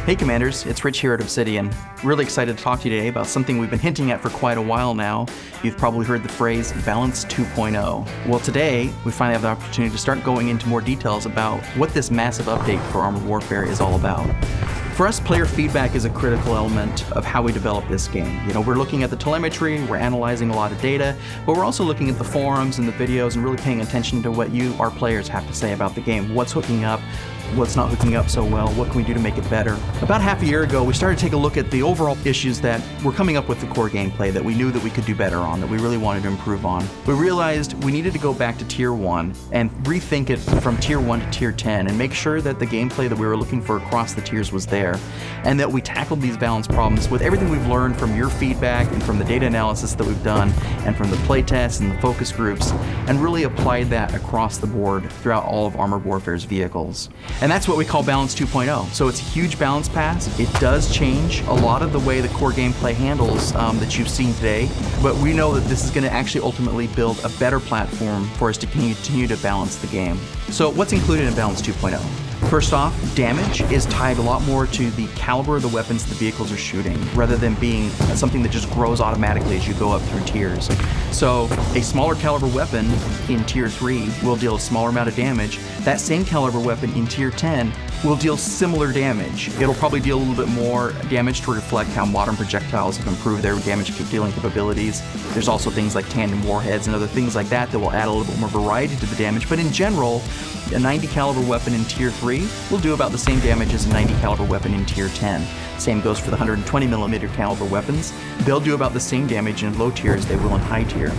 Hey Commanders, it's Rich here at Obsidian. Really excited to talk to you today about something we've been hinting at for quite a while now. You've probably heard the phrase Balance 2.0. Well, today we finally have the opportunity to start going into more details about what this massive update for Armored Warfare is all about. For us, player feedback is a critical element of how we develop this game. You know, we're looking at the telemetry, we're analyzing a lot of data, but we're also looking at the forums and the videos and really paying attention to what you, our players, have to say about the game. What's hooking up? What's not hooking up so well? What can we do to make it better? About half a year ago, we started to take a look at the overall issues that were coming up with the core gameplay that we knew that we could do better on, that we really wanted to improve on. We realized we needed to go back to Tier 1 and rethink it from Tier 1 to Tier 10 and make sure that the gameplay that we were looking for across the tiers was there, and that we tackled these balance problems with everything we've learned from your feedback and from the data analysis that we've done and from the playtests and the focus groups, and really applied that across the board throughout all of Armored Warfare's vehicles. And that's what we call Balance 2.0. So it's a huge balance pass. It does change a lot of the way the core gameplay handles that you've seen today, but we know that this is going to actually ultimately build a better platform for us to continue to balance the game. So what's included in Balance 2.0? First off, damage is tied a lot more to the caliber of the weapons the vehicles are shooting, rather than being something that just grows automatically as you go up through tiers. So a smaller caliber weapon in Tier 3 will deal a smaller amount of damage. That same caliber weapon in Tier 10 will deal similar damage. It'll probably deal a little bit more damage to reflect how modern projectiles have improved their damage dealing capabilities. There's also things like tandem warheads and other things like that that will add a little bit more variety to the damage, but in general, a 90 caliber weapon in Tier 3 will do about the same damage as a 90 caliber weapon in Tier 10. Same goes for the 120 millimeter caliber weapons. They'll do about the same damage in low tier as they will in high tier.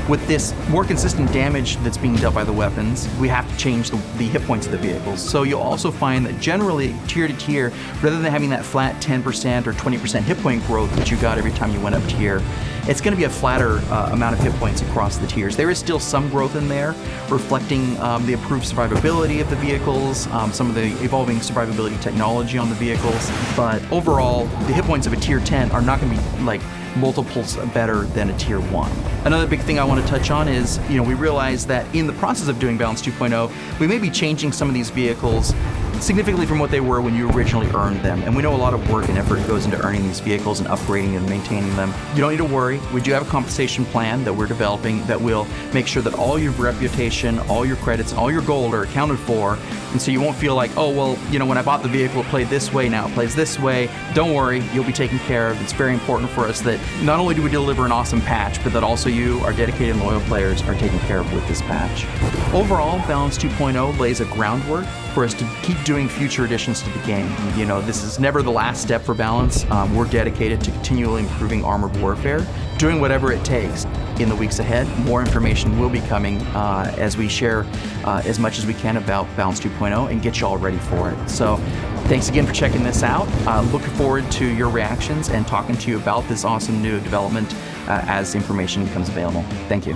With this more consistent damage that's being dealt by the weapons, we have to change the hit points of the vehicles. So you'll also find that generally, tier to tier, rather than having that flat 10% or 20% hit point growth that you got every time you went up tier, it's going to be a flatter amount of hit points across the tiers. There is still some growth in there, reflecting the improved survivability of the vehicles, some of the evolving survivability technology on the vehicles, but overall, the hit points of a Tier 10 are not going to be like multiples better than a Tier 1. Another big thing I want to touch on is, we realize that in the process of doing Balance 2.0, we may be changing some of these vehicles significantly from what they were when you originally earned them. And we know a lot of work and effort goes into earning these vehicles and upgrading and maintaining them. You don't need to worry. We do have a compensation plan that we're developing that will make sure that all your reputation, all your credits, all your gold are accounted for. And so you won't feel like, oh, well, when I bought the vehicle, it played this way, now it plays this way. Don't worry, you'll be taken care of. It's very important for us that not only do we deliver an awesome patch, but that also you, our dedicated and loyal players, are taken care of with this patch. Overall, Balance 2.0 lays a groundwork for us to keep doing future additions to the game. This is never the last step for Balance. We're dedicated to continually improving Armored Warfare, doing whatever it takes. In the weeks ahead, more information will be coming as we share as much as we can about Balance 2.0 and get you all ready for it. So thanks again for checking this out. Looking forward to your reactions and talking to you about this awesome new development as information becomes available. Thank you.